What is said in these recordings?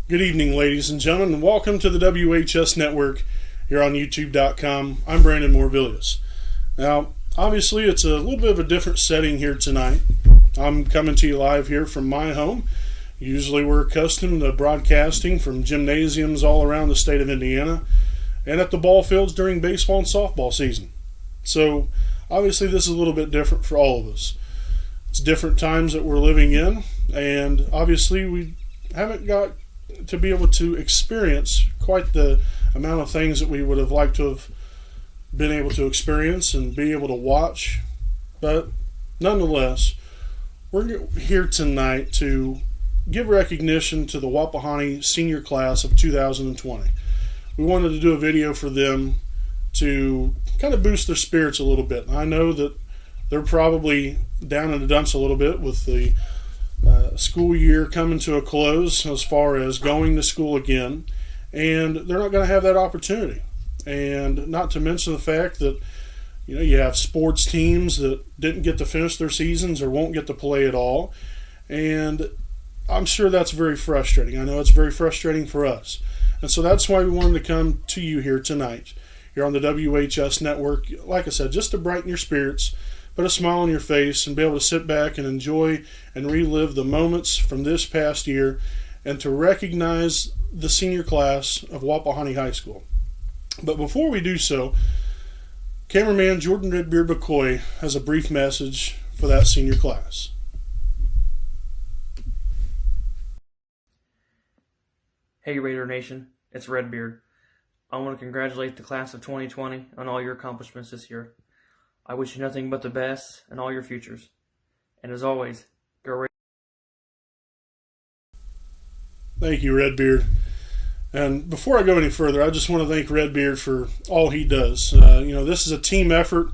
Good evening, ladies and gentlemen, and welcome to the WHS Network here on YouTube.com. I'm Brandon Morvillius. Now, obviously, it's a little bit of a different setting here tonight. I'm coming to you live here from my home. Usually we're accustomed to broadcasting from gymnasiums all around the state of Indiana and at the ball fields during baseball and softball season. So, obviously, this is a little bit different for all of us. It's different times that we're living in, and obviously we haven't got to be able to experience quite the amount of things that we would have liked to have been able to experience and be able to watch. But nonetheless, we're here tonight to give recognition to the Wapahani senior class of 2020. We wanted to do a video for them to kind of boost their spirits a little bit. I know that they're probably down in the dumps a little bit with the school year coming to a close as far as going to school again, and they're not going to have that opportunity. And not to mention the fact that you have sports teams that didn't get to finish their seasons or won't get to play at all, and I'm sure that's very frustrating. I know it's very frustrating for us, and so that's why we wanted to come to you here tonight here on the WHS Network, like I said, just to brighten your spirits, put a smile on your face, and be able to sit back and enjoy and relive the moments from this past year and to recognize the senior class of Wapahani High School. But before we do so, cameraman Jordan Redbeard McCoy has a brief message for that senior class. Hey Raider Nation, it's Redbeard. I want to congratulate the class of 2020 on all your accomplishments this year. I wish you nothing but the best in all your futures. And as always, go Raiders. Thank you, Redbeard. And before I go any further, I just want to thank Redbeard for all he does. This is a team effort.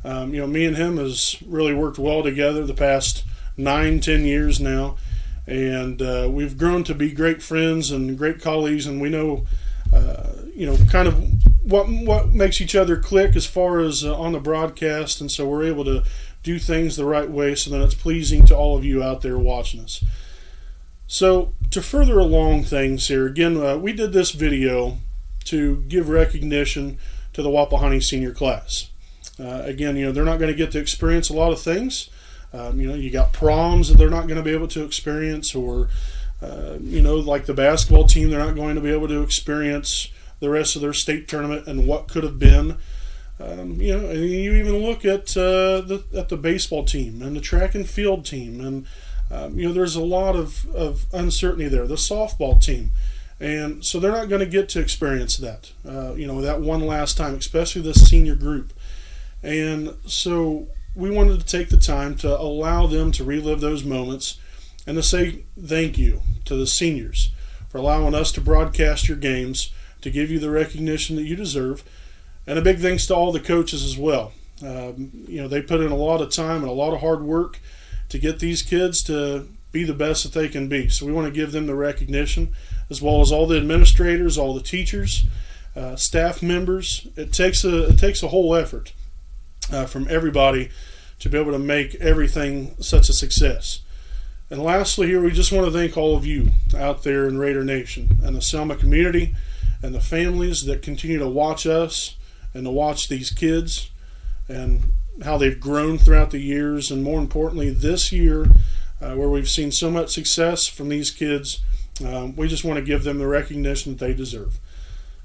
Me and him has really worked well together the past 9-10 years now. And we've grown to be great friends and great colleagues, and we know, kind of what makes each other click as far as on the broadcast, and so we're able to do things the right way so that it's pleasing to all of you out there watching us. So to further along things here, again, we did this video to give recognition to the Wapahani senior class. Again, they're not going to get to experience a lot of things. You got proms that they're not going to be able to experience, or like the basketball team, they're not going to be able to experience the rest of their state tournament and what could have been. And you even look at the baseball team and the track and field team, and there's a lot of uncertainty there. The softball team, and so they're not going to get to experience that. That one last time, especially this senior group, and so we wanted to take the time to allow them to relive those moments and to say thank you to the seniors for allowing us to broadcast your games, to give you the recognition that you deserve, and a big thanks to all the coaches as well. They put in a lot of time and a lot of hard work to get these kids to be the best that they can be. So we want to give them the recognition, as well as all the administrators, all the teachers, staff members. It takes a whole effort from everybody to be able to make everything such a success. And lastly here, we just want to thank all of you out there in Raider Nation and the Selma community and the families that continue to watch us and to watch these kids and how they've grown throughout the years, and more importantly this year where we've seen so much success from these kids. We just want to give them the recognition that they deserve.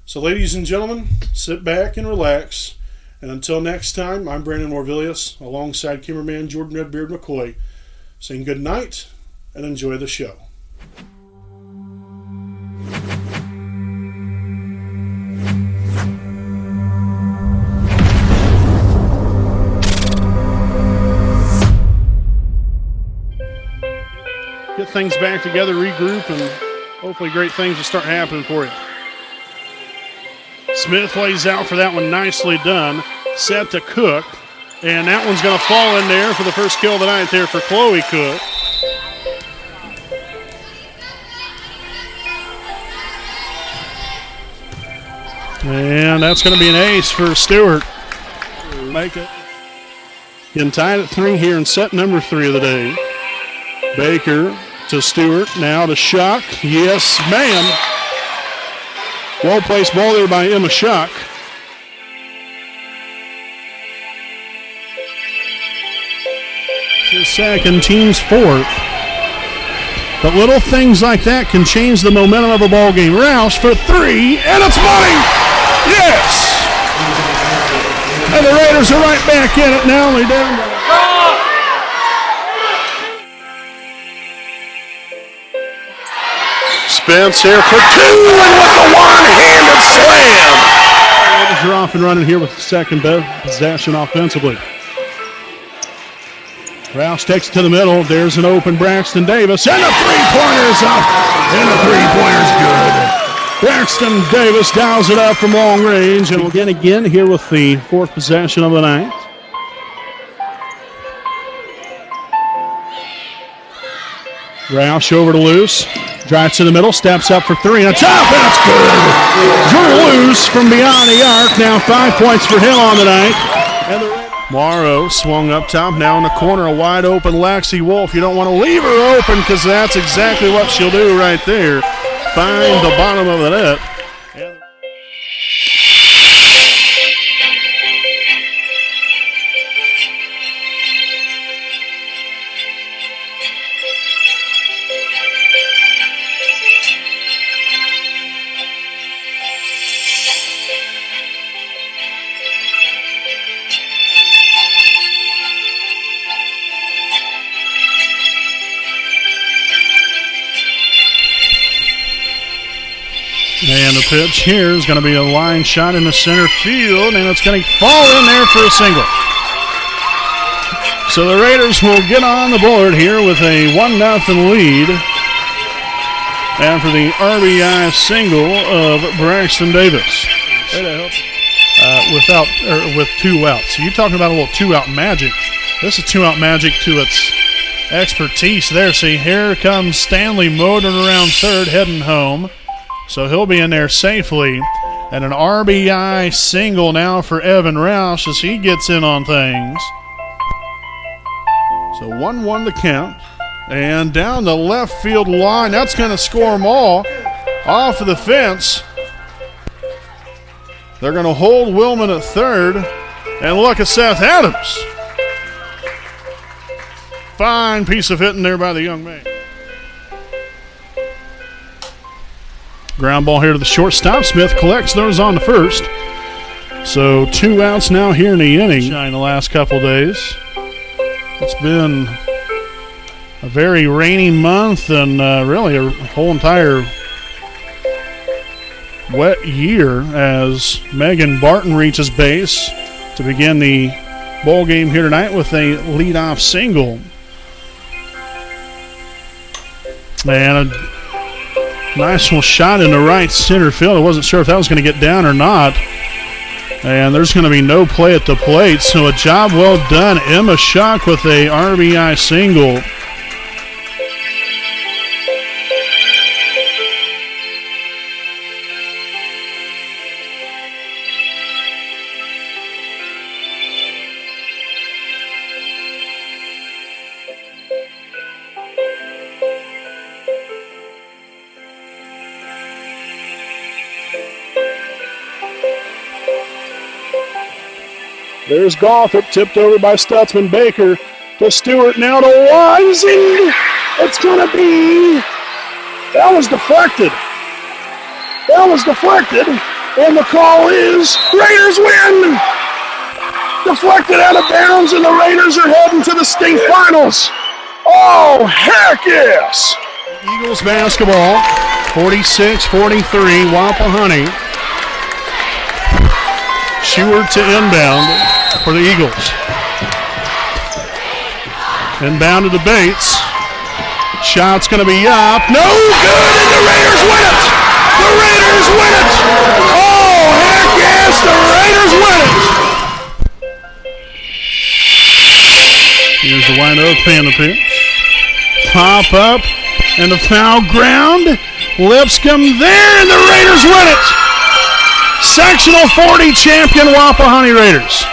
So ladies and gentlemen, sit back and relax. And until next time, I'm Brandon Morvillius, alongside cameraman Jordan Redbeard McCoy, saying good night and enjoy the show. Get things back together, regroup, and hopefully great things will start happening for you. Smith lays out for that one, nicely done. Set to Cook, and that one's going to fall in there for the first kill of the night there for Chloe Cook. And that's going to be an ace for Stewart. Make it. Getting tied at 3 here in set number 3 of the day. Baker to Stewart. Now to Shuck. Yes, ma'am. Well-placed ball there by Emma Shuck. His second, team's fourth. But little things like that can change the momentum of a ball game. Roush for three, and it's money! Yes! And the Raiders are right back in it now. They're down. Spence here for two, and with a one-handed slam. Raiders are off and running here with the second possession offensively. Roush takes it to the middle. There's an open Braxton Davis, and the three-pointer's up, and the three-pointer's good. Braxton Davis dials it up from long range, and we'll again here with the fourth possession of the night. Roush over to Luce. Drives to the middle, steps up for three, and it's up, and it's good. Drew Luce from beyond the arc. Now 5 points for him on the night. And Morrow swung up top, now in the corner, a wide open Lexi Wolf. You don't want to leave her open because that's exactly what she'll do right there. Find the bottom of the net. And the pitch here is going to be a line shot in the center field, and it's going to fall in there for a single. So the Raiders will get on the board here with a 1-0 lead after the RBI single of Braxton Davis. With two outs. So you're talking about a little two-out magic. This is two-out magic to its expertise there. See, here comes Stanley motoring around third, heading home. So he'll be in there safely. And an RBI single now for Evan Roush as he gets in on things. So 1-1 the count. And down the left field line, that's going to score them all off of the fence. They're going to hold Willman at third. And look at Seth Adams. Fine piece of hitting there by the young man. Ground ball here to the shortstop. Smith collects those on the first. So 2 outs now here in the inning. In the last couple days. It's been a very rainy month and really a whole entire wet year as Megan Barton reaches base to begin the ball game here tonight with a leadoff single. And a nice little shot in the right center field. I wasn't sure if that was going to get down or not. And there's going to be no play at the plate. So a job well done. Emma Shuck with a RBI single. There's Gothard, tipped over by Stutzman Baker to Stewart, now to Wising. It's going to be, that was deflected. And the call is Raiders win. Deflected out of bounds, and the Raiders are heading to the state finals. Oh, heck yes. Eagles basketball, 46-43, Wapahani. Stewart to inbound for the Eagles. Inbound to the Bates. Shot's going to be up. No good, and the Raiders win it! The Raiders win it! Oh, heck yes, the Raiders win it! Here's the wide open pitch. Pop up, and the foul ground. Lipscomb there, and the Raiders win it! Sectional 40 champion Wapahani Raiders.